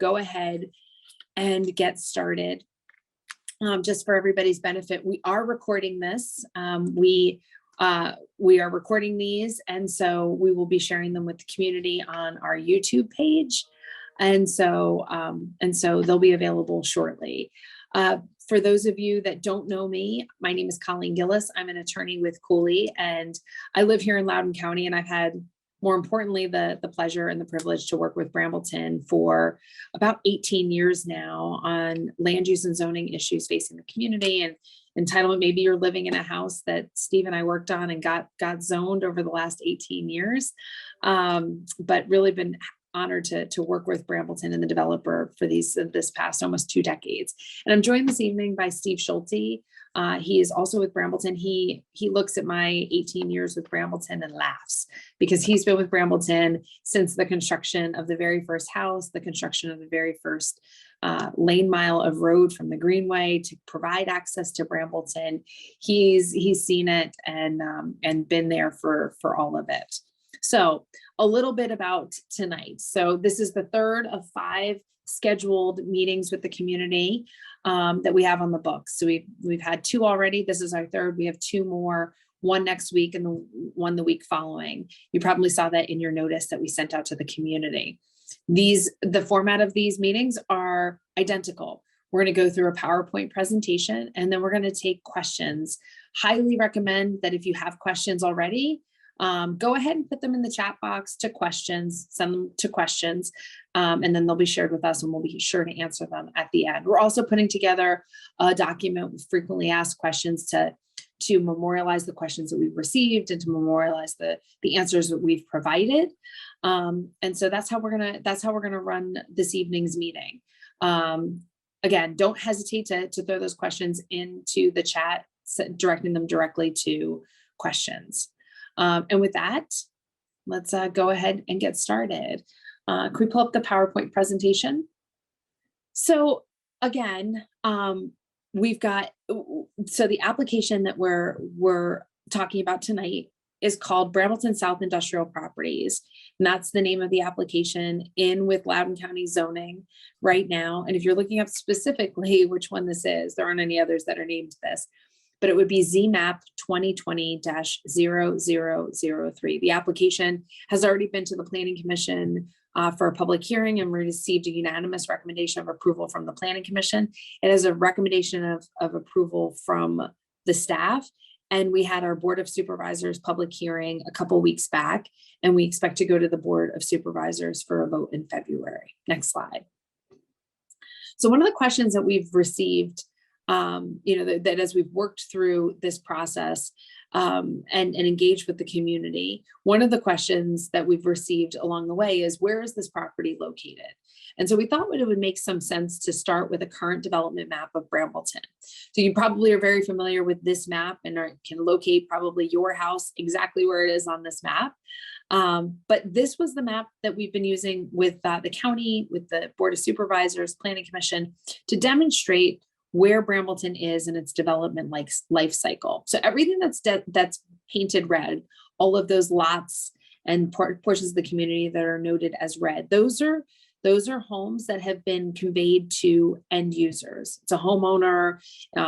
go ahead and get started. Just for everybody's benefit, we are recording this. We are recording these, and so we will be sharing them with the community on our YouTube page. And so they'll be available shortly. For those of you that don't know me, my name is Colleen Gillis. I'm an attorney with Cooley, and I live here in Loudoun County, and I've had, more importantly, the pleasure and the privilege to work with Brambleton for about 18 years now on land use and zoning issues facing the community and entitlement. Maybe you're living in a house that Steve and I worked on and got zoned over the last 18 years, but really been honored to work with Brambleton and the developer for this past almost 2 decades. And I'm joined this evening by Steve Schulte. He is also with Brambleton. He looks at my 18 years with Brambleton and laughs, because he's been with Brambleton since the construction of the very first house, the construction of the very first lane mile of road from the Greenway to provide access to Brambleton. He's seen it and been there for all of it. So a little bit about tonight. So this is the third of 5 scheduled meetings with the community that we have on the books. So we've had 2 already. This is our third. We have 2 more, one next week and one the week following. You probably saw that in your notice that we sent out to the community. The format of these meetings are identical. We're going to go through a PowerPoint presentation, and then we're going to take questions. Highly recommend that if you have questions already, go ahead and put them in the chat box to questions, send them to questions, and then they'll be shared with us and we'll be sure to answer them at the end. We're also putting together a document with frequently asked questions to memorialize the questions that we've received and to memorialize the answers that we've provided. And so that's how we're gonna run this evening's meeting. Again, don't hesitate to throw those questions into the chat, directing them directly to questions. And with that, let's go ahead and get started. Can we pull up the PowerPoint presentation? So again, we've got, so the application that we're talking about tonight is called Brambleton South Industrial Properties. And that's the name of the application in with Loudoun County zoning right now. And if you're looking up specifically which one this is, there aren't any others that are named this, but it would be ZMap 2020-0003. The application has already been to the Planning Commission for a public hearing, and we received a unanimous recommendation of approval from the Planning Commission. It has a recommendation of approval from the staff, and we had our Board of Supervisors public hearing a couple weeks back, and we expect to go to the Board of Supervisors for a vote in February. Next slide. So one of the questions that we've received, that as we've worked through this process and engaged with the community, one of the questions that we've received along the way is, where is this property located? And so we thought it would make some sense to start with a current development map of Brambleton. So you probably are very familiar with this map and can locate probably your house exactly where it is on this map. But this was the map that we've been using with the county, with the Board of Supervisors, Planning Commission, to demonstrate where Brambleton is in its development life cycle. So everything that's painted red, all of those lots and portions of the community that are noted as red, those are homes that have been conveyed to end users. It's a homeowner.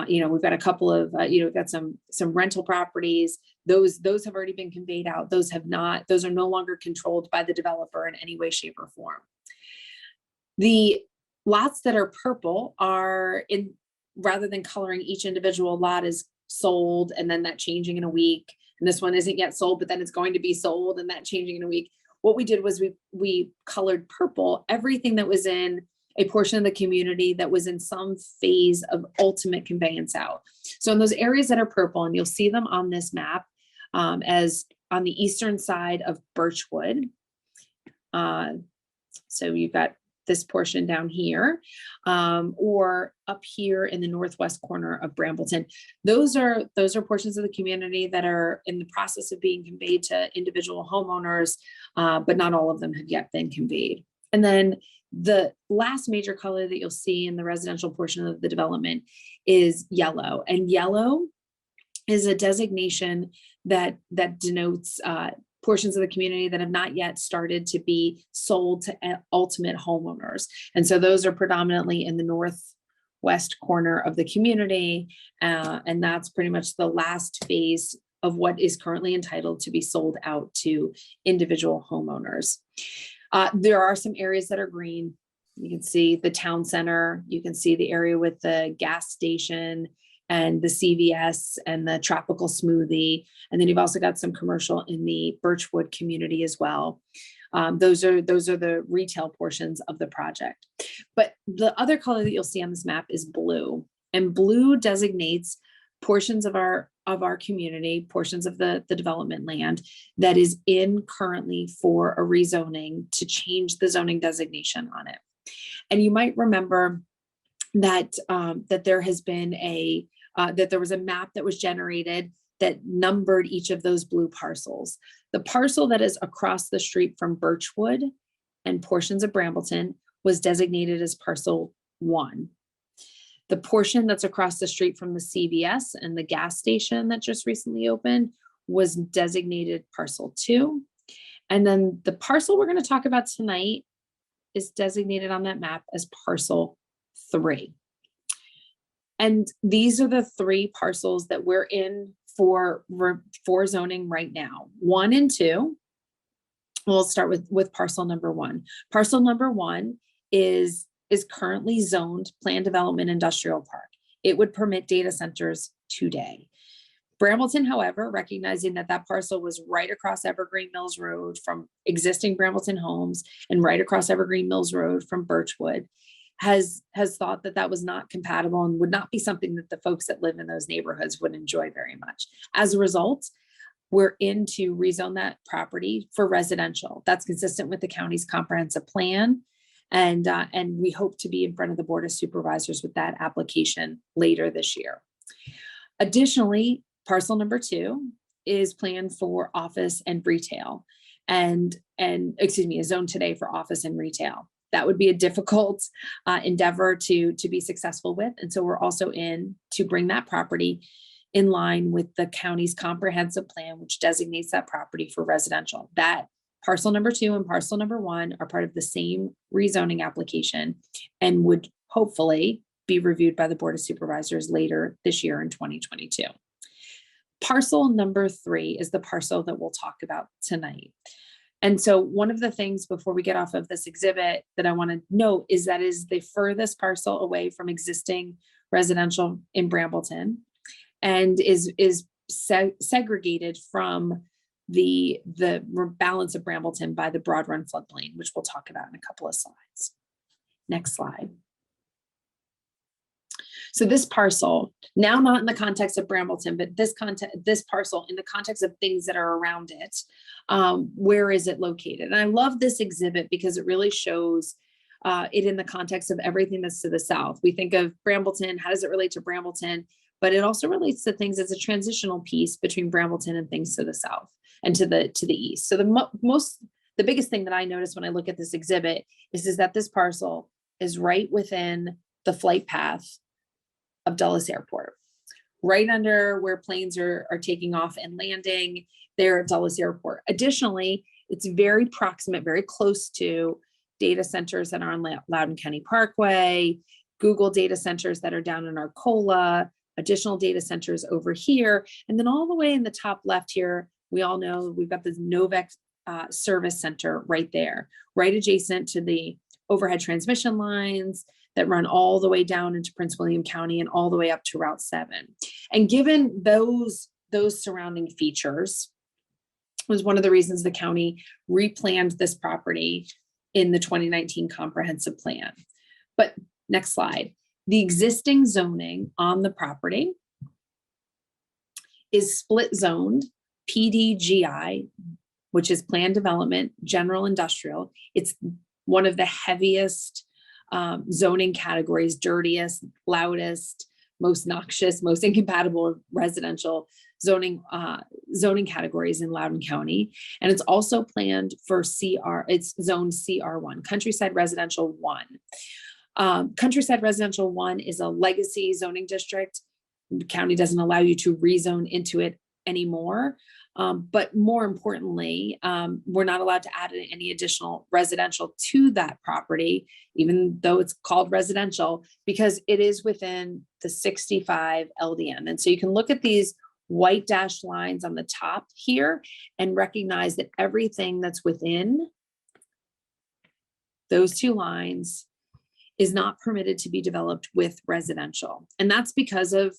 We've got a couple of, we've got some rental properties. Those have already been conveyed out. Those have not. Those are no longer controlled by the developer in any way, shape, or form. The lots that are purple are in. Rather than coloring each individual lot as sold and then that changing in a week, and this one isn't yet sold, but then it's going to be sold and that changing in a week. What we did was we colored purple everything that was in a portion of the community that was in some phase of ultimate conveyance out. So in those areas that are purple, and you'll see them on this map as on the eastern side of Birchwood. So you've got this portion down here, or up here in the northwest corner of Brambleton. Those are portions of the community that are in the process of being conveyed to individual homeowners, but not all of them have yet been conveyed. And then the last major color that you'll see in the residential portion of the development is yellow. And yellow is a designation that denotes portions of the community that have not yet started to be sold to ultimate homeowners. And so those are predominantly in the northwest corner of the community. And that's pretty much the last phase of what is currently entitled to be sold out to individual homeowners. There are some areas that are green. You can see the town center, you can see the area with the gas station and the CVS and the tropical smoothie. And then you've also got some commercial in the Birchwood community as well. Those are the retail portions of the project. But the other color that you'll see on this map is blue, and blue designates portions of our community, portions of the development land that is in currently for a rezoning to change the zoning designation on it. And you might remember that that there has been that there was a map that was generated that numbered each of those blue parcels. The parcel that is across the street from Birchwood and portions of Brambleton was designated as parcel 1. The portion that's across the street from the CVS and the gas station that just recently opened was designated parcel 2. And then the parcel we're going to talk about tonight is designated on that map as parcel 3. And these are the 3 parcels that we're in for zoning right now. 1 and 2. We'll start with parcel number 1. Parcel number 1 is currently zoned planned development industrial park. It would permit data centers today. Brambleton, however, recognizing that parcel was right across Evergreen Mills Road from existing Brambleton homes and right across Evergreen Mills Road from Birchwood, has thought that was not compatible and would not be something that the folks that live in those neighborhoods would enjoy very much. As a result, we're in to rezone that property for residential. That's consistent with the county's comprehensive plan. And we hope to be in front of the Board of Supervisors with that application later this year. Additionally, parcel number 2 is planned for office and retail, and excuse me, is zoned today for office and retail. That would be a difficult endeavor to be successful with. And so we're also in to bring that property in line with the county's comprehensive plan, which designates that property for residential. That parcel number 2 and parcel number 1 are part of the same rezoning application and would hopefully be reviewed by the Board of Supervisors later this year in 2022. Parcel number 3 is the parcel that we'll talk about tonight. And so one of the things before we get off of this exhibit that I want to note is that is the furthest parcel away from existing residential in Brambleton, and is segregated from the balance of Brambleton by the broad Run Floodplain, which we'll talk about in a couple of slides. Next slide. So this parcel, now not in the context of Brambleton, but this parcel in the context of things that are around it, where is it located? And I love this exhibit because it really shows it in the context of everything that's to the south. We think of Brambleton, how does it relate to Brambleton? But it also relates to things as a transitional piece between Brambleton and things to the south and to the east. So the biggest thing that I notice when I look at this exhibit is that this parcel is right within the flight path of Dulles Airport, right under where planes are taking off and landing there at Dulles Airport. Additionally, it's very proximate, very close to data centers that are on Loudoun County Parkway, Google data centers that are down in Arcola, additional data centers over here. And then all the way in the top left here, we all know we've got this Novex service center right there, right adjacent to the overhead transmission lines that run all the way down into Prince William County and all the way up to Route 7. And given those surrounding features was one of the reasons the county replanned this property in the 2019 comprehensive plan. But next slide. The existing zoning on the property is split zoned PDGI, which is planned development, general industrial. It's one of the heaviest zoning categories, dirtiest, loudest, most noxious, most incompatible residential zoning categories in Loudoun County. And it's also planned for it's zoned CR1, Countryside Residential 1. Countryside Residential 1 is a legacy zoning district. The county doesn't allow you to rezone into it anymore. But more importantly, we're not allowed to add any additional residential to that property, even though it's called residential, because it is within the 65 LDM. And so you can look at these white dashed lines on the top here and recognize that everything that's within those two lines is not permitted to be developed with residential. And that's because of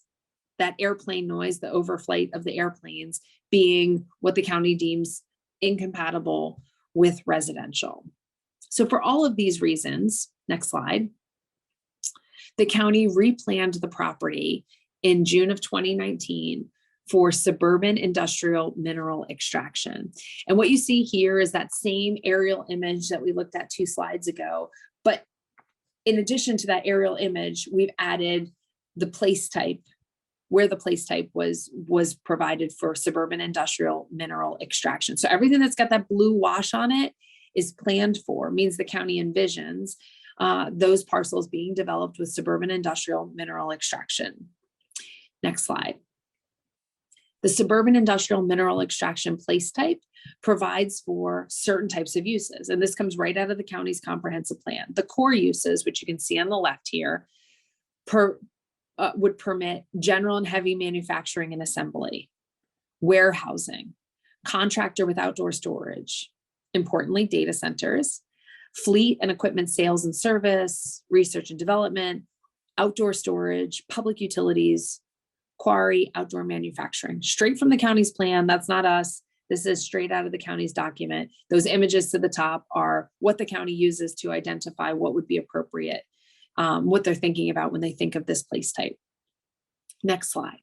that airplane noise, the overflight of the airplanes being what the county deems incompatible with residential. So for all of these reasons, next slide, the county replanned the property in June of 2019 for suburban industrial mineral extraction. And what you see here is that same aerial image that we looked at 2 slides ago. But in addition to that aerial image, we've added the place type, where the place type was provided for suburban industrial mineral extraction. So everything that's got that blue wash on it is planned for, means the county envisions those parcels being developed with suburban industrial mineral extraction. Next slide. The suburban industrial mineral extraction place type provides for certain types of uses. And this comes right out of the county's comprehensive plan. The core uses, which you can see on the left here, would permit general and heavy manufacturing and assembly, warehousing, contractor with outdoor storage, importantly, data centers, fleet and equipment sales and service, research and development, outdoor storage, public utilities, quarry, outdoor manufacturing. Straight from the county's plan. That's not us. This is straight out of the county's document. Those images to the top are what the county uses to identify what would be appropriate, what they're thinking about when they think of this place type. Next slide.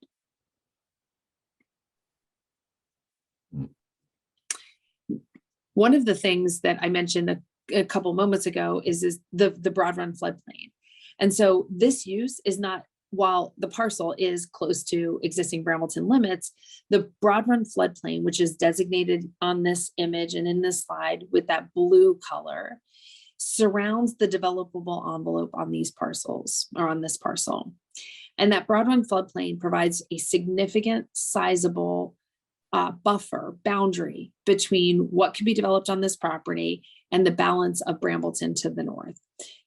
One of the things that I mentioned a couple moments ago is the Broad Run floodplain. And so this use is not, while the parcel is close to existing Brambleton limits, the Broad Run floodplain, which is designated on this image and in this slide with that blue color, surrounds the developable envelope on these parcels, or on this parcel. And that Broad Run floodplain provides a significant, sizable buffer, boundary between what can be developed on this property and the balance of Brambleton to the north.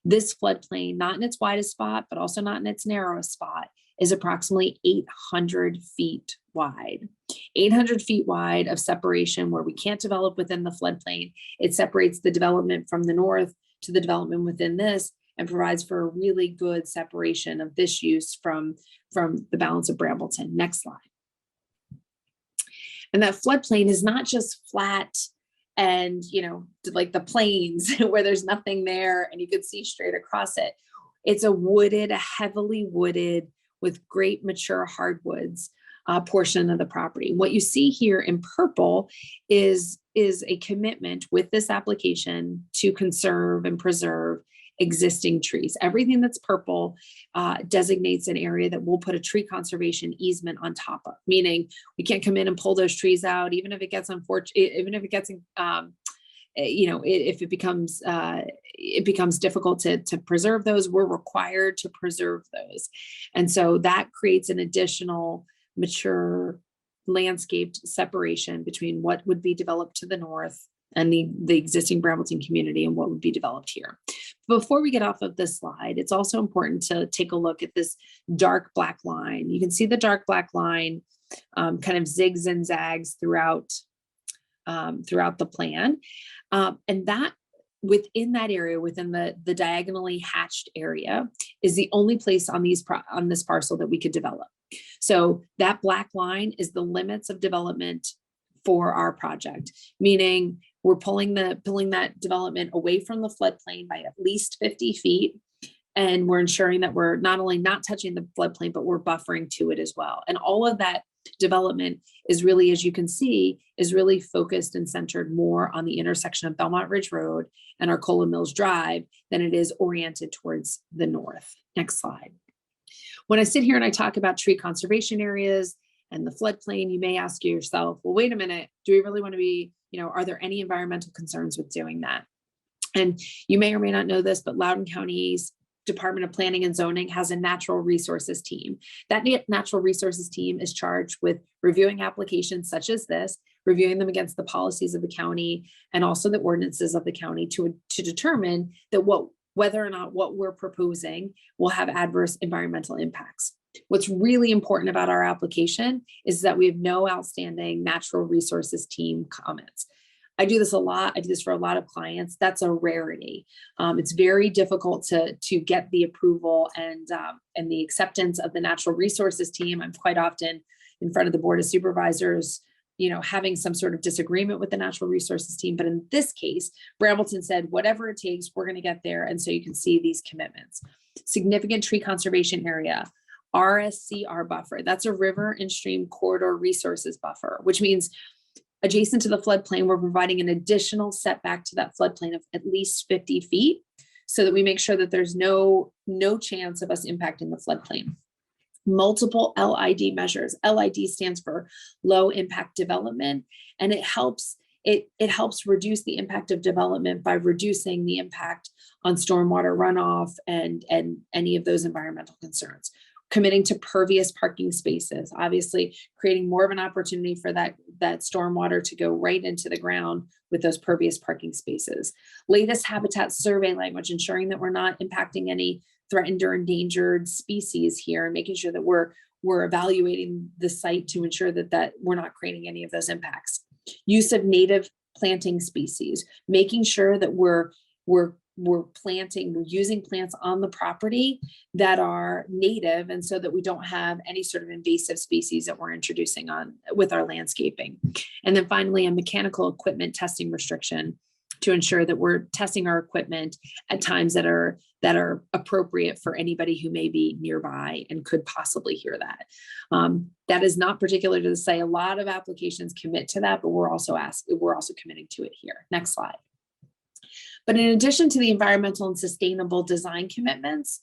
This floodplain, not in its widest spot, but also not in its narrowest spot, is approximately 800 feet wide. 800 feet wide of separation where we can't develop within the floodplain. It separates the development from the north to the development within this, and provides for a really good separation of this use from the balance of Brambleton. Next slide. And that floodplain is not just flat and, like the plains where there's nothing there and you could see straight across it. It's a heavily wooded with great mature hardwoods portion of the property. What you see here in purple is a commitment with this application to conserve and preserve existing trees. Everything that's purple designates an area that we'll put a tree conservation easement on top of, meaning we can't come in and pull those trees out, even if it gets if it becomes difficult to preserve those. We're required to preserve those. And so that creates an additional mature landscaped separation between what would be developed to the north and the existing Brambleton community and what would be developed here. Before we get off of this slide, it's also important to take a look at this dark black line. You can see the dark black line kind of zigs and zags throughout the plan. And that within that area, within the diagonally hatched area, is the only place on this parcel that we could develop. So that black line is the limits of development for our project, meaning we're pulling that development away from the floodplain by at least 50 feet. And we're ensuring that we're not only not touching the floodplain, but we're buffering to it as well. And all of that development is really, as you can see, is really focused and centered more on the intersection of Belmont Ridge Road and Arcola Mills Drive than it is oriented towards the north. Next slide. When I sit here and I talk about tree conservation areas and the floodplain, you may ask yourself, well, wait a minute, do we really want to be, are there any environmental concerns with doing that? And you may or may not know this, but Loudoun County's Department of Planning and Zoning has a natural resources team. That natural resources team is charged with reviewing applications such as this, reviewing them against the policies of the county and also the ordinances of the county to determine that whether or not what we're proposing will have adverse environmental impacts. What's really important about our application is that we have no outstanding natural resources team comments. I do this a lot. I do this for a lot of clients. That's a rarity. It's very difficult to get the approval and the acceptance of the natural resources team. I'm quite often in front of the board of supervisors, having some sort of disagreement with the natural resources team. But in this case, Brambleton said, whatever it takes, we're going to get there. And so you can see these commitments. Significant tree conservation area, RSCR buffer. That's a river and stream corridor resources buffer, which means adjacent to the floodplain, we're providing an additional setback to that floodplain of at least 50 feet so that we make sure that there's no chance of us impacting the floodplain. Multiple LID measures. LID stands for low impact development, and it helps reduce the impact of development by reducing the impact on stormwater runoff and any of those environmental concerns. Committing to pervious parking spaces, obviously creating more of an opportunity for that stormwater to go right into the ground with those pervious parking spaces. Latest habitat survey language, ensuring that we're not impacting any threatened or endangered species here, and making sure that we're evaluating the site to ensure that we're not creating any of those impacts. Use of native planting species, making sure that we're using plants on the property that are native, and so that we don't have any sort of invasive species that we're introducing on with our landscaping. And then finally, a mechanical equipment testing restriction to ensure that we're testing our equipment at times that are appropriate for anybody who may be nearby and could possibly hear that. That is not particular to the site. A lot of applications commit to that, but we're also committing to it here. Next slide. But in addition to the environmental and sustainable design commitments,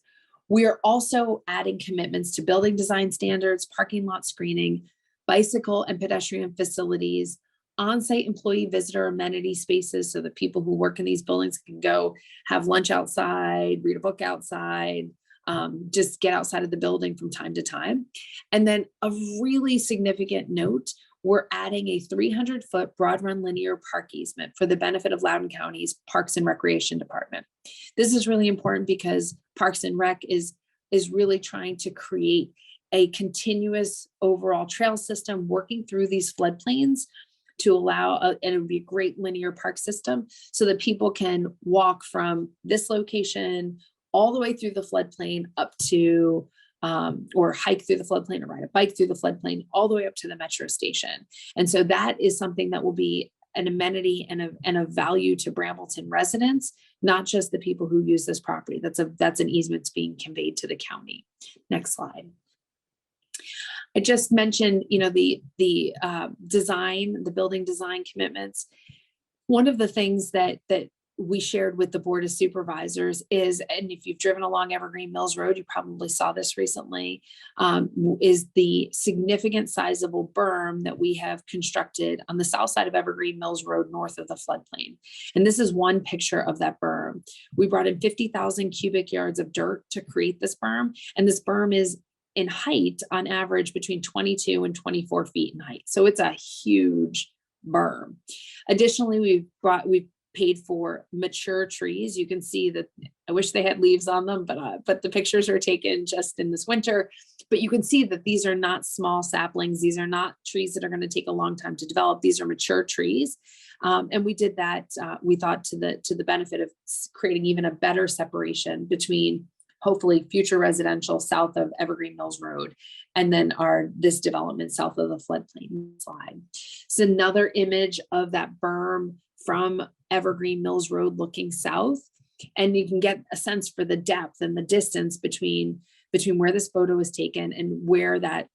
we are also adding commitments to building design standards, parking lot screening, bicycle and pedestrian facilities, on-site employee visitor amenity spaces so that people who work in these buildings can go have lunch outside, read a book outside, just get outside of the building from time to time. And then a really significant note, we're adding a 300-foot broad run linear park easement for the benefit of Loudoun County's Parks and Recreation Department. This is really important because Parks and Rec is really trying to create a continuous overall trail system working through these floodplains to allow, and it would be a great linear park system so that people can walk from this location all the way through the floodplain up to or hike through the floodplain or ride a bike through the floodplain all the way up to the metro station. And so that is something that will be an amenity and a value to Brambleton residents, not just the people who use this property. That's an easement that's being conveyed to the county. Next slide. I just mentioned, the design, the building design commitments. One of the things that we shared with the Board of Supervisors is, and if you've driven along Evergreen Mills Road, you probably saw this recently, is the significant sizable berm that we have constructed on the south side of Evergreen Mills Road, north of the floodplain. And this is one picture of that berm. We brought in 50,000 cubic yards of dirt to create this berm. And this berm is in height on average between 22 and 24 feet in height. So it's a huge berm. Additionally, we've paid for mature trees. You can see that I wish they had leaves on them, but the pictures are taken just in this winter. But you can see that these are not small saplings. These are not trees that are going to take a long time to develop. These are mature trees. And we did that, we thought, to the benefit of creating even a better separation between hopefully future residential south of Evergreen Mills Road, and then this development south of the floodplain. Slide. It's another image of that berm from Evergreen Mills Road looking south, and you can get a sense for the depth and the distance between where this photo was taken and where that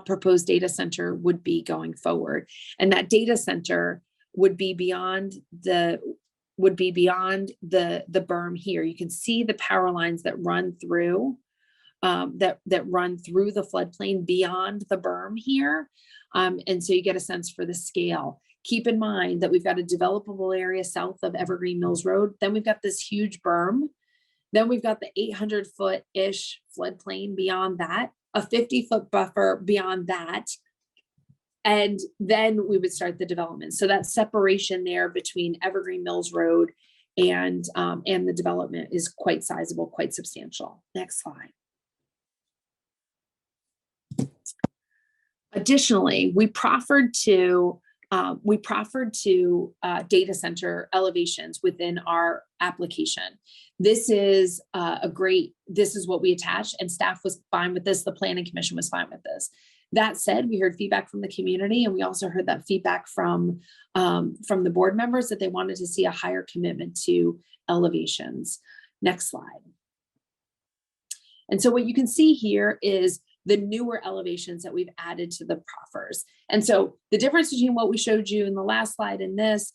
proposed data center would be going forward. And that data center would be beyond the berm here. You can see the power lines that run through that run through the floodplain beyond the berm here. And so you get a sense for the scale. Keep in mind that we've got a developable area south of Evergreen Mills Road. Then we've got this huge berm. Then we've got the 800-foot-ish floodplain beyond that, a 50-foot buffer beyond that, And then we would start the development. So that separation there between Evergreen Mills Road and the development is quite sizable, quite substantial. Next slide. Additionally, we proffered to data center elevations within our application. This is this is what we attached, and staff was fine with this. The planning commission was fine with this. That said, we heard feedback from the community, and we also heard that feedback from the board members that they wanted to see a higher commitment to elevations. Next slide. And so what you can see here is the newer elevations that we've added to the proffers. And so the difference between what we showed you in the last slide and this,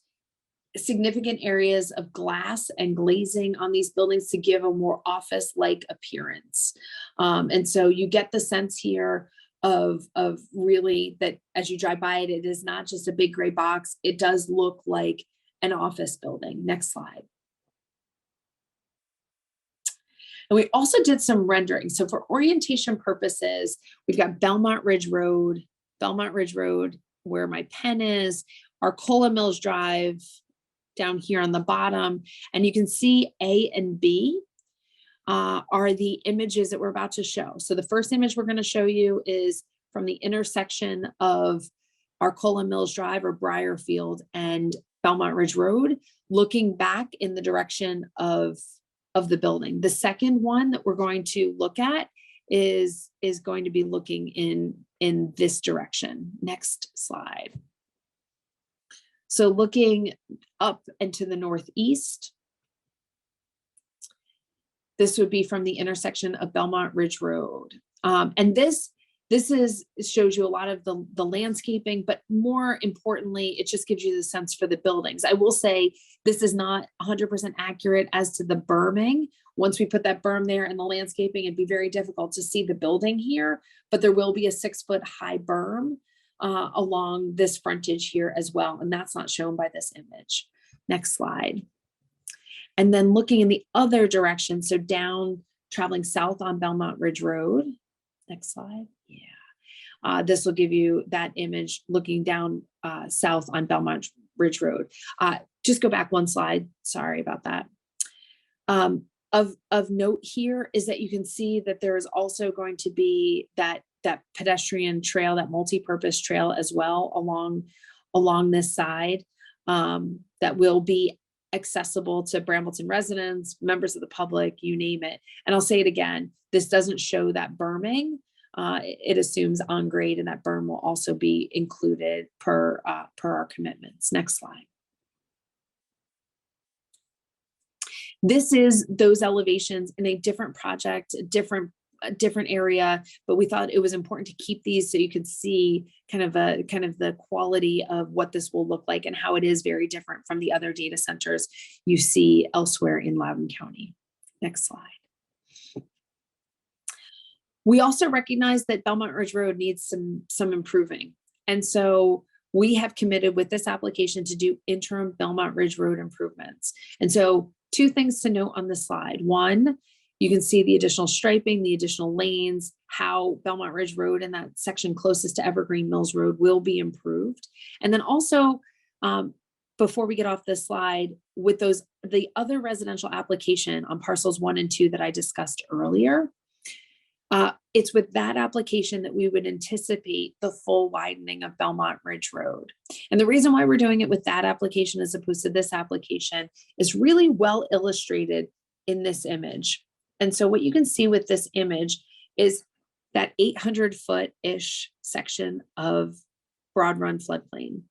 significant areas of glass and glazing on these buildings to give a more office-like appearance. And so you get the sense here of really that as you drive by it, it is not just a big gray box. It does look like an office building. Next slide. And we also did some rendering. So for orientation purposes, we've got Belmont Ridge Road, where my pen is, Arcola Mills Drive down here on the bottom. And you can see A and B are the images that we're about to show. So the first image we're going to show you is from the intersection of Arcola Mills Drive or Briarfield and Belmont Ridge Road, looking back in the direction of the building. The second one that we're going to look at is going to be looking in this direction. Next slide. So looking up and to the northeast, this would be from the intersection of Belmont Ridge Road. And this shows you a lot of the landscaping, but more importantly, it just gives you the sense for the buildings. I will say this is not 100% accurate as to the berming. Once we put that berm there and the landscaping, it'd be very difficult to see the building here, but there will be a 6-foot high berm along this frontage here as well. And that's not shown by this image. Next slide. And then looking in the other direction, so down, traveling south on Belmont Ridge Road. Next slide. Yeah. This will give you that image looking down south on Belmont Ridge Road. Just go back one slide. Sorry about that. Of note here is that you can see that there is also going to be that pedestrian trail, that multi-purpose trail as well along this side that will be accessible to Brambleton residents, members of the public, you name it. And I'll say it again, this doesn't show that berming. It assumes on grade, and that berm will also be included per our commitments. Next slide. This is those elevations in a different project, a different area, but we thought it was important to keep these so you could see kind of the quality of what this will look like and how it is very different from the other data centers you see elsewhere in Loudoun County. Next slide. We also recognize that Belmont Ridge Road needs some improving. And so we have committed with this application to do interim Belmont Ridge Road improvements. And so 2 things to note on this slide. One, you can see the additional striping, the additional lanes, how Belmont Ridge Road and that section closest to Evergreen Mills Road will be improved. And then also, before we get off this slide, with the other residential application on parcels 1 and 2 that I discussed earlier, it's with that application that we would anticipate the full widening of Belmont Ridge Road. And the reason why we're doing it with that application as opposed to this application is really well illustrated in this image. And so what you can see with this image is that 800-foot-ish section of Broad Run Floodplain.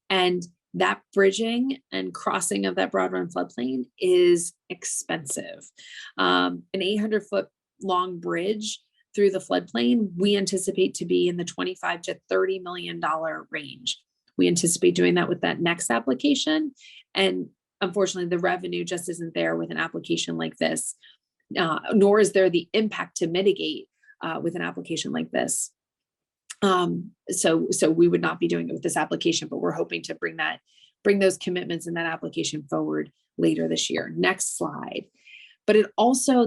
And that bridging and crossing of that Broad Run Floodplain is expensive. An 800-foot long bridge through the floodplain, we anticipate to be in the $25 to $30 million range. We anticipate doing that with that next application. And unfortunately, the revenue just isn't there with an application like this, nor is there the impact to mitigate with an application like this. So we would not be doing it with this application, but we're hoping to bring those commitments in that application forward later this year. Next slide. But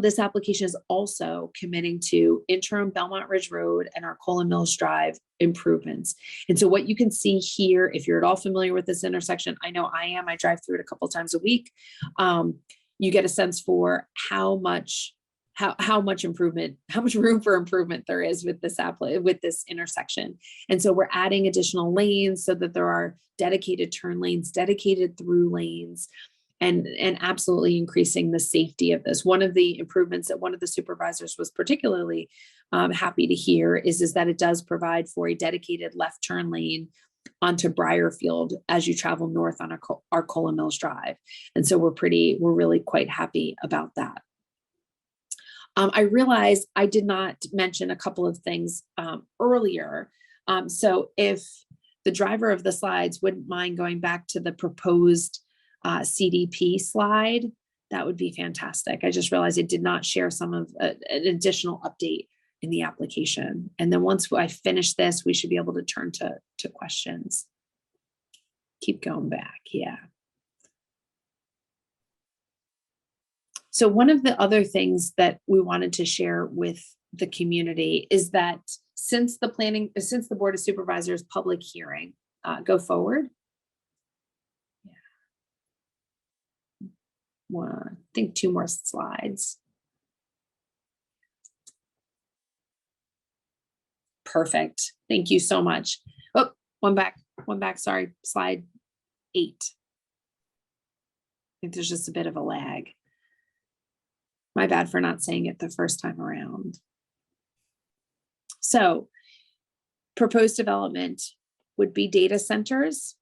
this application is also committing to interim Belmont Ridge Road and Arcola Mills Drive improvements. And so what you can see here, if you're at all familiar with this intersection, I know I am, I drive through it a couple times a week. You get a sense for how much improvement, how much room for improvement there is with this intersection. And so we're adding additional lanes so that there are dedicated turn lanes, dedicated through lanes, and absolutely increasing the safety of this. One of the improvements that one of the supervisors was particularly happy to hear is that it does provide for a dedicated left turn lane onto Briarfield as you travel north on Arcola Mills Drive. And so we're really quite happy about that. I realized I did not mention a couple of things earlier. So if the driver of the slides wouldn't mind going back to the proposed CDP slide, that would be fantastic. I just realized it did not share some of an additional update in the application. And then once I finish this, we should be able to turn to questions. Keep going back, yeah. So one of the other things that we wanted to share with the community is that since the Board of Supervisors public hearing, go forward. I think 2 more slides. Perfect. Thank you so much. Oh, one back. Sorry, slide 8. I think there's just a bit of a lag. My bad for not saying it the first time around. So, proposed development would be data centers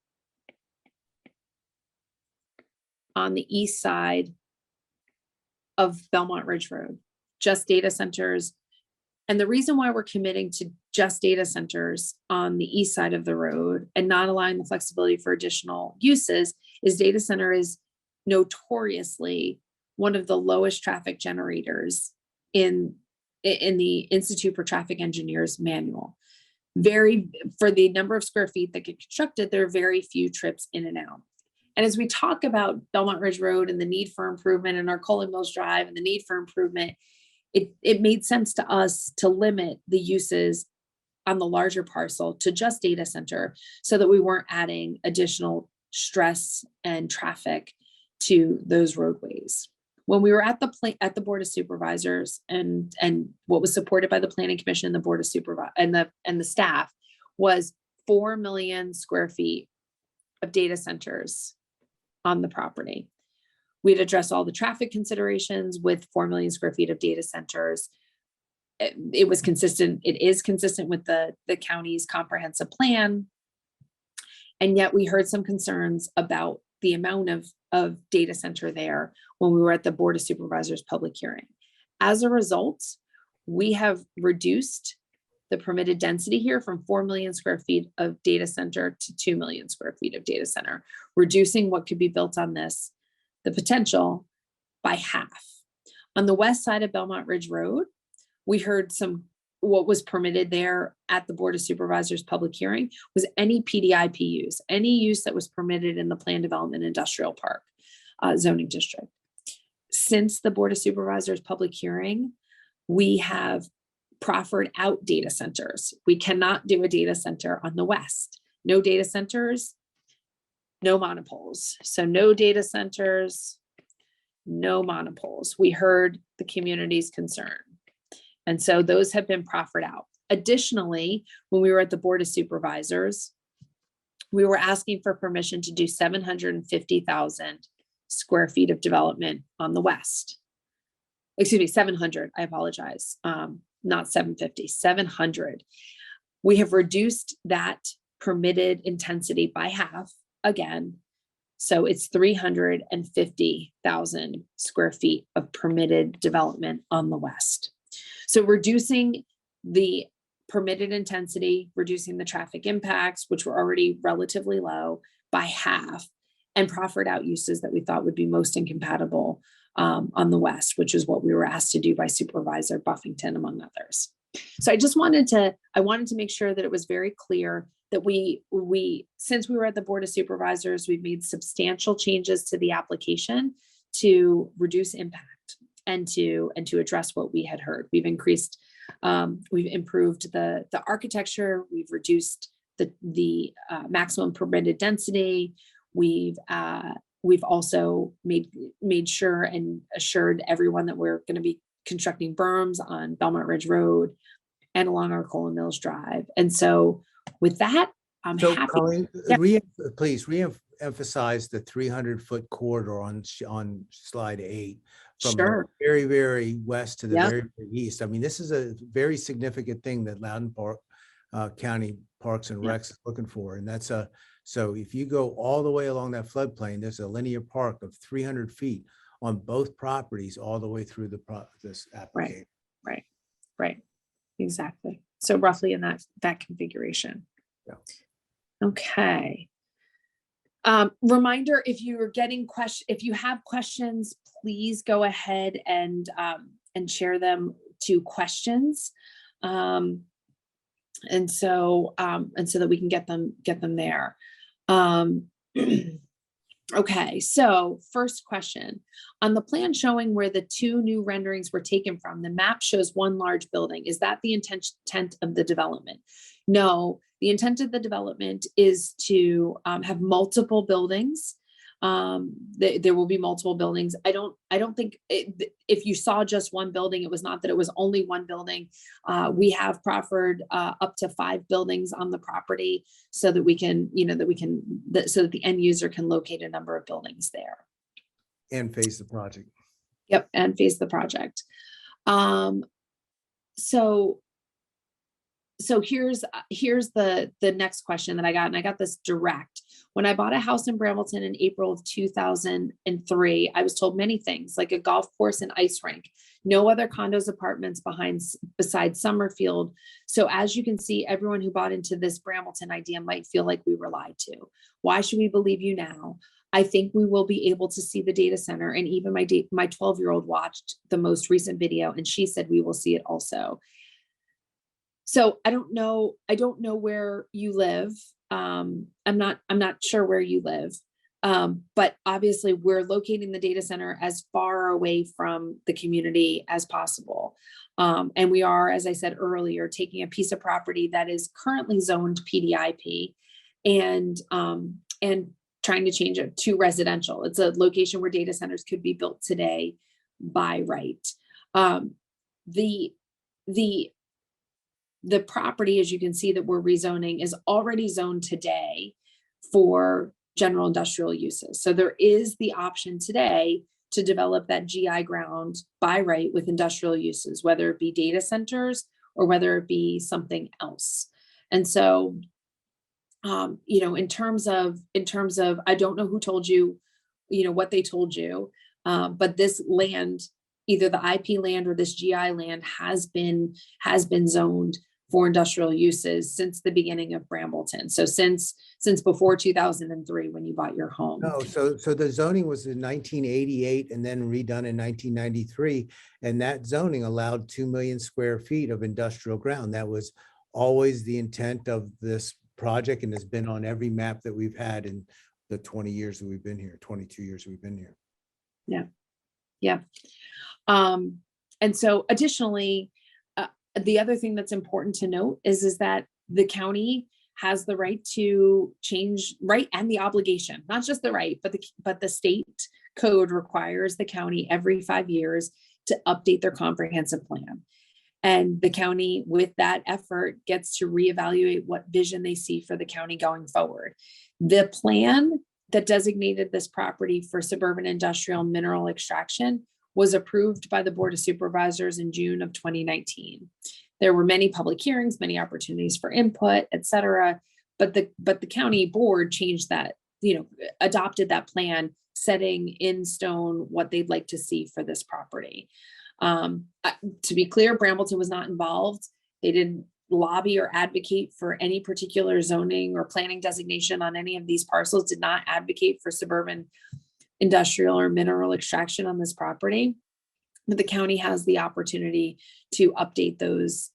on the east side of Belmont Ridge Road, just data centers. And the reason why we're committing to just data centers on the east side of the road and not allowing the flexibility for additional uses is data center is notoriously one of the lowest traffic generators in the Institute for Traffic Engineers manual. For the number of square feet that get constructed, there are very few trips in and out. And as we talk about Belmont Ridge Road and the need for improvement and Arcola Mills Drive and the need for improvement, it made sense to us to limit the uses on the larger parcel to just data center so that we weren't adding additional stress and traffic to those roadways. When we were at the Board of Supervisors and what was supported by the Planning Commission and the Board of Supervisors and the staff was 4 million square feet of data centers on the property. We'd address all the traffic considerations with 4 million square feet of data centers. It was consistent. It is consistent with the county's comprehensive plan. And yet we heard some concerns about the amount of data center there when we were at the Board of Supervisors public hearing. As a result, we have reduced the permitted density here from 4 million square feet of data center to 2 million square feet of data center, reducing what could be built on this, the potential, by half. On the west side of Belmont Ridge Road, we heard what was permitted there at the Board of Supervisors public hearing was any PDIP use, any use that was permitted in the Planned Development Industrial Park zoning district. Since the Board of Supervisors public hearing, we have proffered out data centers. We cannot do a data center on the west. No data centers, no monopoles. So no data centers, no monopoles. We heard the community's concern. And so those have been proffered out. Additionally, when we were at the Board of Supervisors, we were asking for permission to do 750,000 square feet of development on the west. Excuse me, 700, I apologize. Not 750, 700. We have reduced that permitted intensity by half again. So it's 350,000 square feet of permitted development on the west. So reducing the permitted intensity, reducing the traffic impacts, which were already relatively low, by half, and proffered out uses that we thought would be most incompatible on the west, which is what we were asked to do by Supervisor Buffington, among others. So I wanted to make sure that it was very clear that since we were at the Board of Supervisors, we've made substantial changes to the application to reduce impact. and to address what we had heard. We've increased, we've improved the architecture, we've reduced the maximum permitted density. We've also made sure and assured everyone that we're going to be constructing berms on Belmont Ridge Road and along Arcola Mills Drive. And so with that, I'm happy. Colleen, Yep. please re-emphasize the 300-foot corridor on slide 8 from Sure. the very, very west to the Yep. very, very east. I mean, this is a very significant thing that Loudoun Park County Parks and Recs is looking for. And that's so if you go all the way along that floodplain, there's a linear park of 300 feet on both properties all the way through this application. Right. Exactly. So roughly in that configuration. Yeah. Okay. Reminder, if you have questions, please go ahead and share them to questions. And so that we can get them there. Okay, so first question. On the plan showing where the 2 new renderings were taken from, the map shows one large building. Is that the intent of the development? No, the intent of the development is to have multiple buildings. There will be multiple buildings. I don't think if you saw just one building, it was not that it was only one building. We have proffered up to 5 buildings on the property so that we can, so that the end user can locate a number of buildings there. And phase the project. Yep, and phase the project. So here's the next question that I got, and I got this direct. When I bought a house in Brambleton in April of 2003, I was told many things, like a golf course and ice rink, no other condos, apartments besides Summerfield. So as you can see, everyone who bought into this Brambleton idea might feel like we were lied to. Why should we believe you now? I think we will be able to see the data center, and even my 12-year-old watched the most recent video, and she said we will see it also. So I don't know where you live. I'm not sure where you live. But obviously we're locating the data center as far away from the community as possible. And we are, as I said earlier, taking a piece of property that is currently zoned PDIP and trying to change it to residential. It's a location where data centers could be built today by right. The property, as you can see, that we're rezoning is already zoned today for general industrial uses. So there is the option today to develop that GI ground by right with industrial uses, whether it be data centers or whether it be something else. And so, in terms of, I don't know who told you, what they told you, but this land, either the IP land or this GI land has been zoned for industrial uses since the beginning of Brambleton. So since before 2003, when you bought your home. No, so the zoning was in 1988 and then redone in 1993. And that zoning allowed 2 million square feet of industrial ground. That was always the intent of this project, and has been on every map that we've had in the 20 years that we've been here, 22 years we've been here. Yeah. And so additionally, the other thing that's important to note is that the county has the right to change, right, and the obligation, not just the right, but the state code requires the county every 5 years to update their comprehensive plan. And the county, with that effort, gets to reevaluate what vision they see for the county going forward. The plan that designated this property for suburban industrial mineral extraction was approved by the Board of Supervisors in June of 2019. There were many public hearings, many opportunities for input, et cetera, but the county board changed that, adopted that plan, setting in stone what they'd like to see for this property. To be clear, Brambleton was not involved. They didn't lobby or advocate for any particular zoning or planning designation on any of these parcels, did not advocate for suburban industrial or mineral extraction on this property. But the county has the opportunity to update those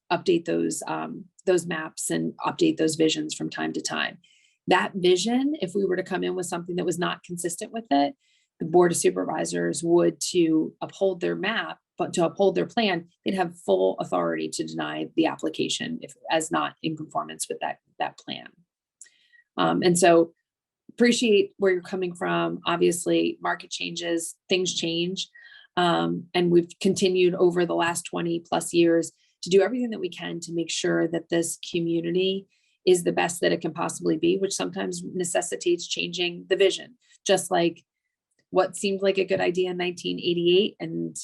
maps and update those visions from time to time. That vision, if we were to come in with something that was not consistent with it, the Board of Supervisors would to uphold their map, but to uphold their plan, they'd have full authority to deny the application if as not in conformance with that plan. And so appreciate where you're coming from. Obviously, market changes, things change. And we've continued over the last 20 plus years to do everything that we can to make sure that this community is the best that it can possibly be, which sometimes necessitates changing the vision, just like what seemed like a good idea in 1988 and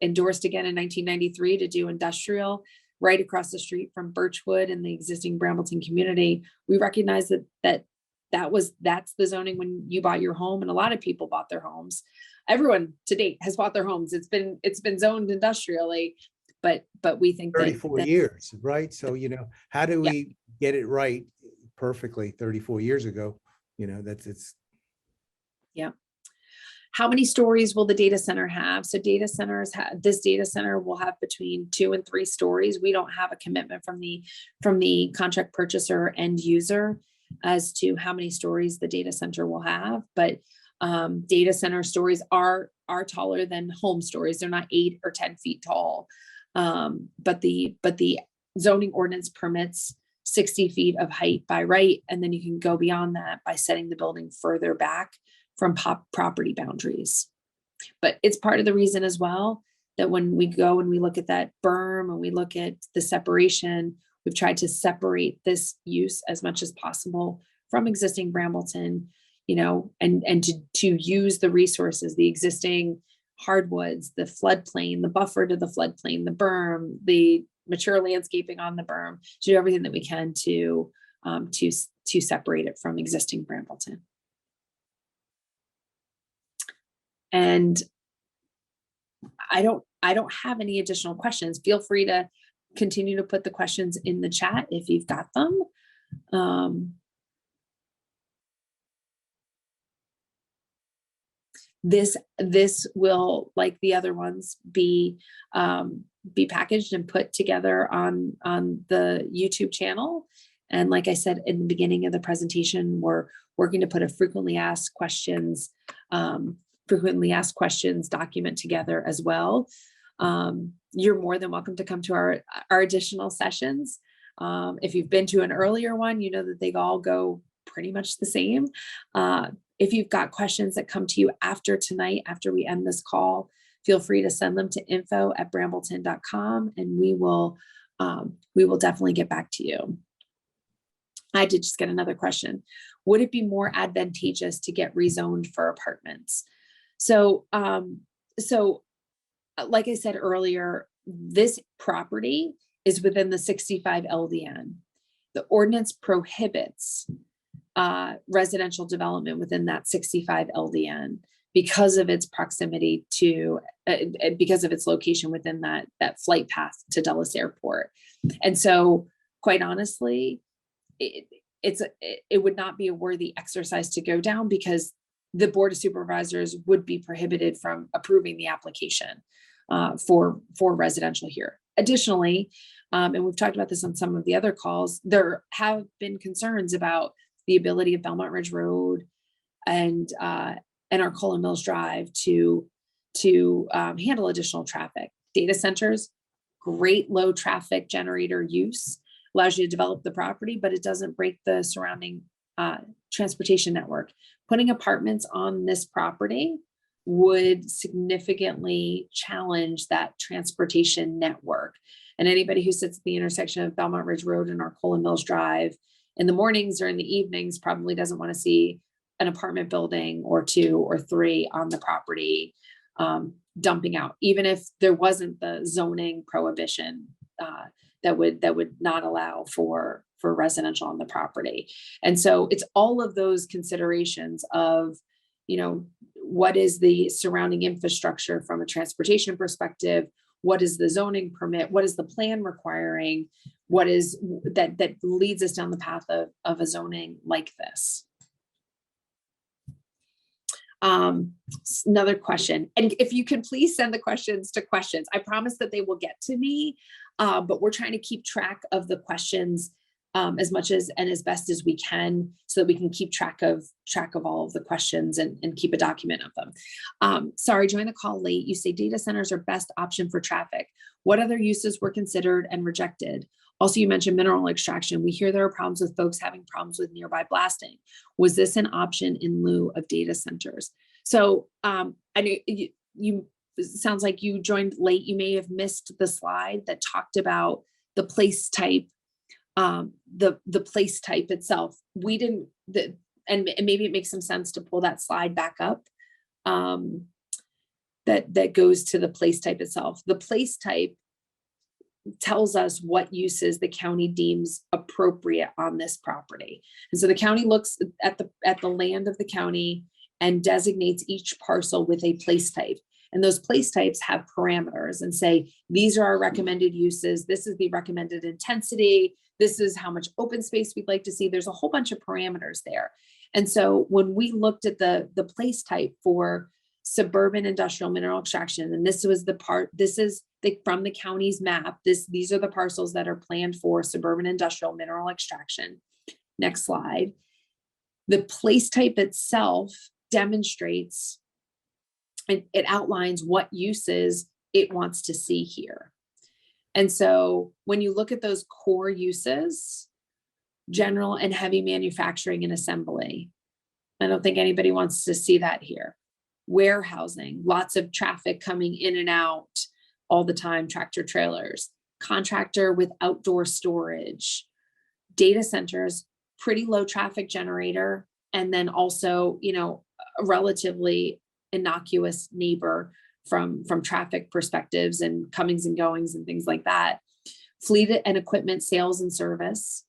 endorsed again in 1993 to do industrial right across the street from Birchwood and the existing Brambleton community. We recognize that's the zoning when you bought your home, and a lot of people bought their homes. Everyone to date has bought their homes. It's been zoned industrially, but we think 34 years, right? So, how do we get it right perfectly 34 years ago? Yeah. How many stories will the data center have? So this data center will have between 2 and 3 stories. We don't have a commitment from the contract purchaser end user as to how many stories the data center will have, but data center stories are taller than home stories. They're not 8 or 10 feet tall. But the zoning ordinance permits 60 feet of height by right. And then you can go beyond that by setting the building further back from property boundaries. But it's part of the reason as well that when we go and we look at that berm and we look at the separation, we've tried to separate this use as much as possible from existing Brambleton, and to use the resources, the existing hardwoods, the floodplain, the buffer to the floodplain, the berm, the mature landscaping on the berm, to do everything that we can to separate it from existing Brambleton. And I don't have any additional questions. Feel free to continue to put the questions in the chat if you've got them. This will, like the other ones, be packaged and put together on the YouTube channel. And like I said in the beginning of the presentation, we're working to put a frequently asked questions document together as well. You're more than welcome to come to our additional sessions. If you've been to an earlier one, you know that they all go pretty much the same. If you've got questions that come to you after tonight, after we end this call, feel free to send them to info@brambleton.com and we will definitely get back to you. I did just get another question. Would it be more advantageous to get rezoned for apartments? So like I said earlier, this property is within the 65 LDN. The ordinance prohibits residential development within that 65 LDN because of its proximity to, because of its location within that flight path to Dulles Airport. And so quite honestly, it would not be a worthy exercise to go down because the Board of Supervisors would be prohibited from approving the application for residential here. Additionally, and we've talked about this on some of the other calls, there have been concerns about the ability of Belmont Ridge Road and Arcola Mills Drive to handle additional traffic. Data centers, great low traffic generator use, allows you to develop the property, but it doesn't break the surrounding transportation network. Putting apartments on this property would significantly challenge that transportation network. And anybody who sits at the intersection of Belmont Ridge Road and Arcola Mills Drive in the mornings or in the evenings probably doesn't want to see an apartment building or 2 or 3 on the property dumping out, even if there wasn't the zoning prohibition that would not allow for residential on the property. And so it's all of those considerations of, what is the surrounding infrastructure from a transportation perspective? What is the zoning permit? What is the plan requiring? What is that leads us down the path of a zoning like this? Another question, and if you can please send the questions to questions. I promise that they will get to me, but we're trying to keep track of the questions as much as and as best as we can, so that we can keep track of all of the questions and keep a document of them. Sorry, joined the call late. You say data centers are best option for traffic. What other uses were considered and rejected? Also, you mentioned mineral extraction. We hear there are problems with folks having problems with nearby blasting. Was this an option in lieu of data centers? So I know you sounds like you joined late. You may have missed the slide that talked about the place type, the place type itself. We didn't, and maybe it makes some sense to pull that slide back up. That goes to the place type itself. The place type tells us what uses the county deems appropriate on this property. And so the county looks at the land of the county and designates each parcel with a place type. And those place types have parameters and say, these are our recommended uses. This is the recommended intensity. This is how much open space we'd like to see. There's a whole bunch of parameters there. And so when we looked at the place type for suburban industrial mineral extraction, and this was the part, this is from the county's map, these are the parcels that are planned for suburban industrial mineral extraction. Next slide. The place type itself demonstrates, it outlines what uses it wants to see here. And so when you look at those core uses, general and heavy manufacturing and assembly, I don't think anybody wants to see that here. Warehousing, lots of traffic coming in and out all the time, tractor trailers, contractor with outdoor storage, data centers, pretty low traffic generator, and then also, a relatively innocuous neighbor from traffic perspectives and comings and goings and things like that. Fleet and equipment sales and service,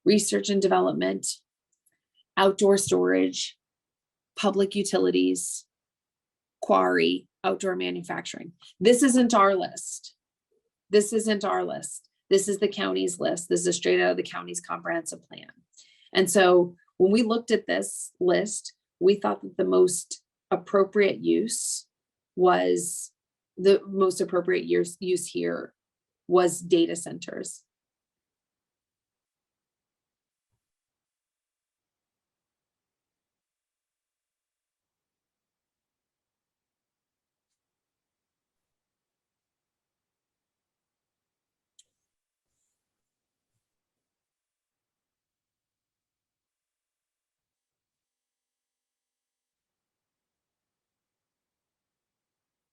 research and development, outdoor storage, public utilities, quarry, outdoor manufacturing. This isn't our list. This isn't our list. This is the county's list. This is straight out of the county's comprehensive plan. And so when we looked at this list, we thought that the most appropriate use was use here was data centers.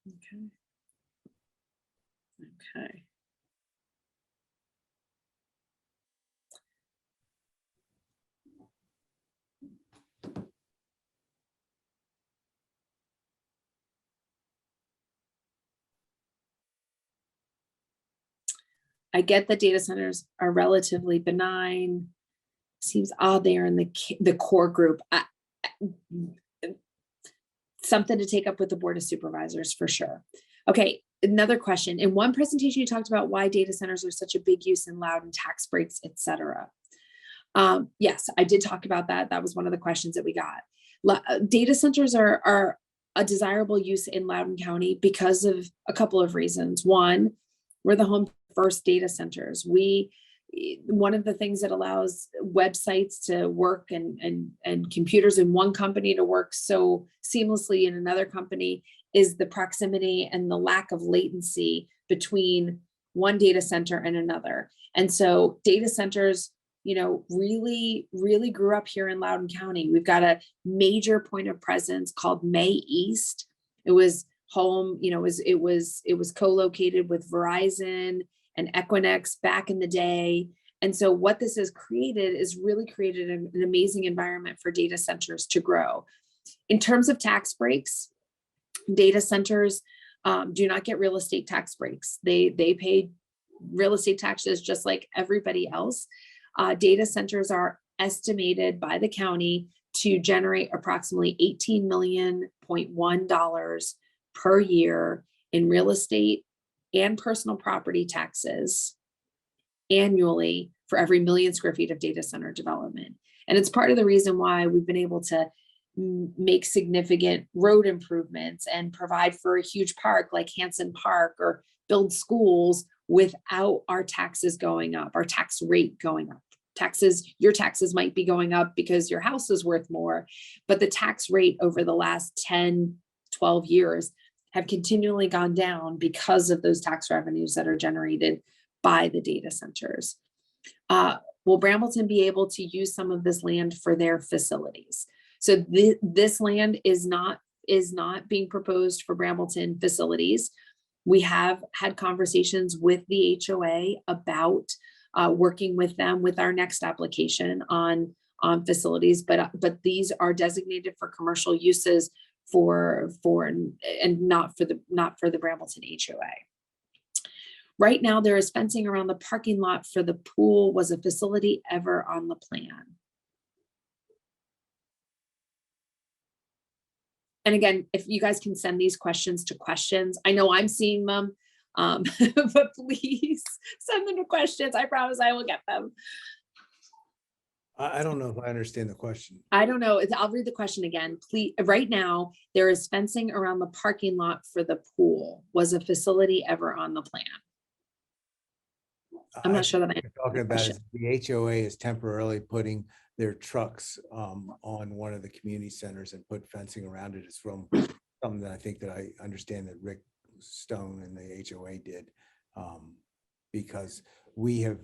Okay. Okay. I get that data centers are relatively benign. Seems odd they are in the core group. Something to take up with the Board of Supervisors for sure. Okay, another question. In one presentation, you talked about why data centers are such a big use in Loudoun tax breaks, et cetera. Yes, I did talk about that. That was one of the questions that we got. Data centers are a desirable use in Loudoun County because of a couple of reasons. One, we're the home first data centers. One of the things that allows websites to work and computers in one company to work so seamlessly in another company is the proximity and the lack of latency between one data center and another. And so data centers, really, really grew up here in Loudoun County. We've got a major point of presence called May East. It was home, it was co-located with Verizon and Equinix back in the day. And so what this has created is really created an amazing environment for data centers to grow. In terms of tax breaks, data centers do not get real estate tax breaks. They pay real estate taxes just like everybody else. Data centers are estimated by the county to generate approximately $18.1 million per year in real estate and personal property taxes annually for every 1 million square feet of data center development. And it's part of the reason why we've been able to make significant road improvements and provide for a huge park like Hanson Park or build schools without our taxes going up, our tax rate going up. your taxes might be going up because your house is worth more, but the tax rate over the last 10, 12 years have continually gone down because of those tax revenues that are generated by the data centers. Will Brambleton be able to use some of this land for their facilities? So this land is not being proposed for Brambleton facilities. We have had conversations with the HOA about working with them with our next application on facilities, but these are designated for commercial uses and not for the Brambleton HOA. Right now, there is fencing around the parking lot for the pool. Was a facility ever on the plan? And again, if you guys can send these questions to questions, I know I'm seeing them, but please send them to questions. I promise I will get them. I don't know if I understand the question. I don't know. I'll read the question again. Please, right now, there is fencing around the parking lot for the pool. Was a facility ever on the plan? I'm not sure that I'm talking about is the HOA is temporarily putting their trucks on one of the community centers and put fencing around it. It's from something that I think that I understand that Rick Stone and the HOA did, because we have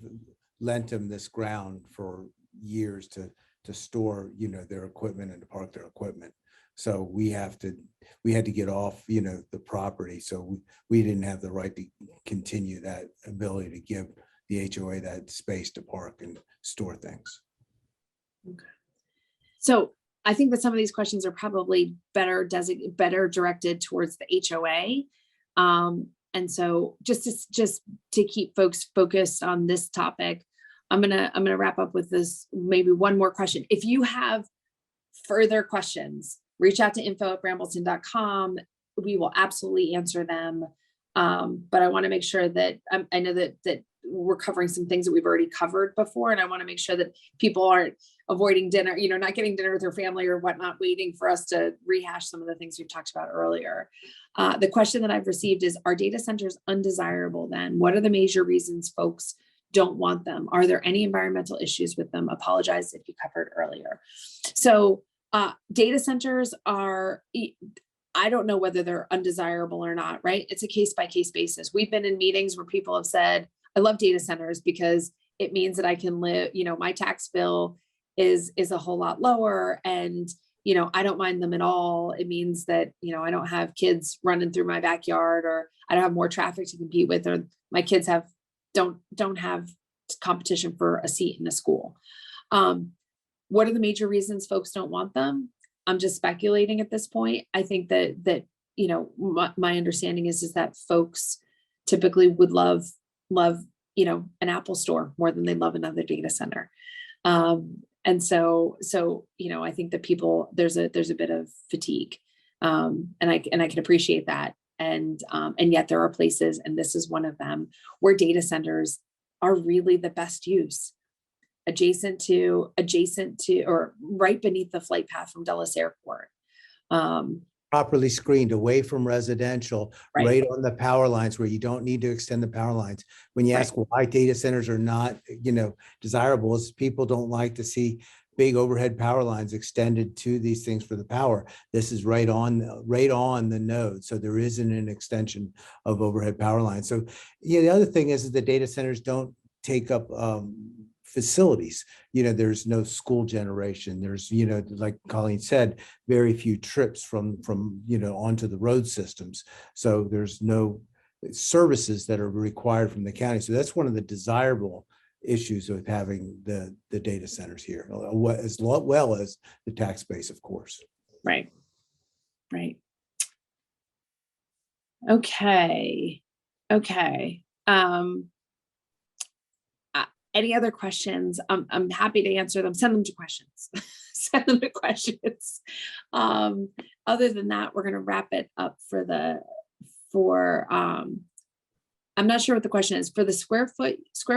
lent them this ground for years to store, their equipment and to park their equipment. So we had to get off, the property. So we didn't have the right to continue that ability to give the HOA that space to park and store things. Okay. So I think that some of these questions are probably better directed towards the HOA. And so just to keep folks focused on this topic, I'm gonna wrap up with this, maybe one more question. If you have further questions, reach out to info@brambleton.com. We will absolutely answer them. But I want to make sure that I know that we're covering some things that we've already covered before, and I want to make sure that people aren't avoiding dinner, not getting dinner with their family or whatnot, waiting for us to rehash some of the things we've talked about earlier. The question that I've received is, are data centers undesirable then? What are the major reasons folks don't want them? Are there any environmental issues with them? Apologize if you covered earlier. So data centers are, I don't know whether they're undesirable or not, right? It's a case-by-case basis. We've been in meetings where people have said, I love data centers because it means that I can live, my tax bill is a whole lot lower, and I don't mind them at all. It means that I don't have kids running through my backyard, or I don't have more traffic to compete with, or my kids don't have competition for a seat in a school. What are the major reasons folks don't want them? I'm just speculating at this point. I think that my understanding is that folks typically would love an Apple store more than they love another data center. And so I think that people, there's a bit of fatigue, and I can appreciate that. And yet there are places, and this is one of them, where data centers are really the best use, adjacent to, or right beneath the flight path from Dulles Airport. Properly screened, away from residential, right on the power lines where you don't need to extend the power lines. When you ask why data centers are not, desirable, is people don't like to see big overhead power lines extended to these things for the power. This is right on the node. So there isn't an extension of overhead power lines. So the other thing is that the data centers don't take up facilities. There's no school generation. There's, like Colleen said, very few trips from onto the road systems. So there's no services that are required from the county. So that's one of the desirable issues with having the data centers here, as well as the tax base, of course. Right. Okay. Any other questions? I'm happy to answer them. Send them to questions. Other than that, we're going to wrap it up I'm not sure what the question is. For the square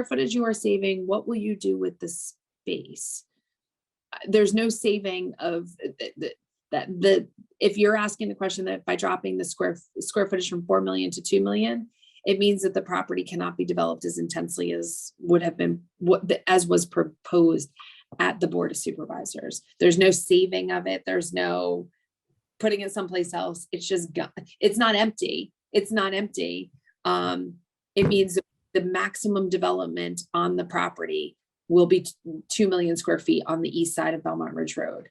footage you are saving, what will you do with the space? There's no saving of if you're asking the question that by dropping the square footage from 4 million to 2 million, it means that the property cannot be developed as intensely as would have been as was proposed at the Board of Supervisors. There's no saving of it. There's no putting it someplace else. It's just it's not empty. It's not empty. It means the maximum development on the property will be 2 million square feet on the east side of Belmont Ridge Road.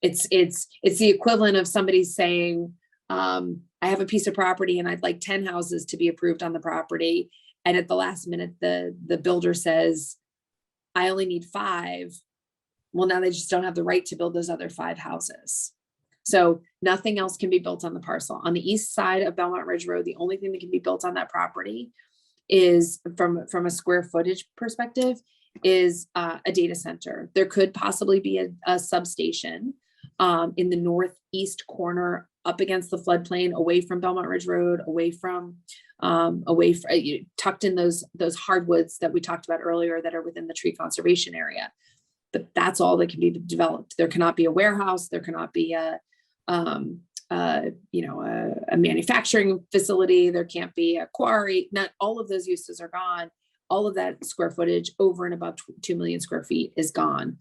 It's the equivalent of somebody saying, I have a piece of property and I'd like 10 houses to be approved on the property. And at the last minute, the builder says, I only need 5. Well, now they just don't have the right to build those other 5 houses. So nothing else can be built on the parcel. On the east side of Belmont Ridge Road, the only thing that can be built on that property is from a square footage perspective is a data center. There could possibly be a substation in the northeast corner up against the floodplain, away from Belmont Ridge Road, tucked in those hardwoods that we talked about earlier that are within the tree conservation area. But that's all that can be developed. There cannot be a warehouse. There cannot be a manufacturing facility. There can't be a quarry. Not all of those uses are gone. All of that square footage over and above 2 million square feet is gone.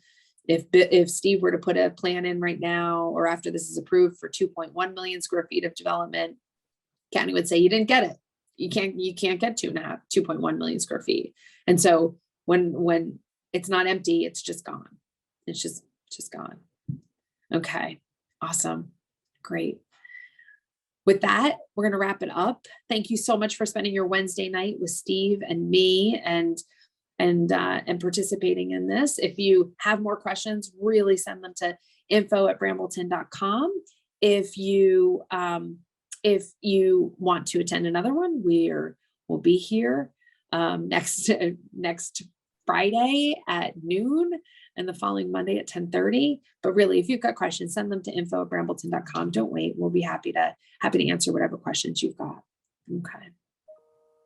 If Steve were to put a plan in right now, or after this is approved for 2.1 million square feet of development, county would say you didn't get it. You can't get 2.1 million square feet. And so when it's not empty, it's just gone. It's just gone. Okay, awesome, great. With that, we're going to wrap it up. Thank you so much for spending your Wednesday night with Steve and me and participating in this. If you have more questions, really send them to info@brambleton.com. If you want to attend another one, we'll be here next Friday at noon and the following Monday at 10:30. But really, if you've got questions, send them to info@brambleton.com. Don't wait. We'll be happy to answer whatever questions you've got. Okay.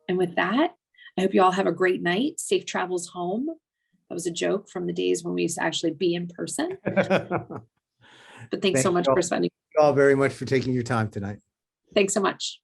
And with that, I hope you all have a great night. Safe travels home. That was a joke from the days when we used to actually be in person. But thanks so much for spending. Thank you all very much for taking your time tonight. Thanks so much.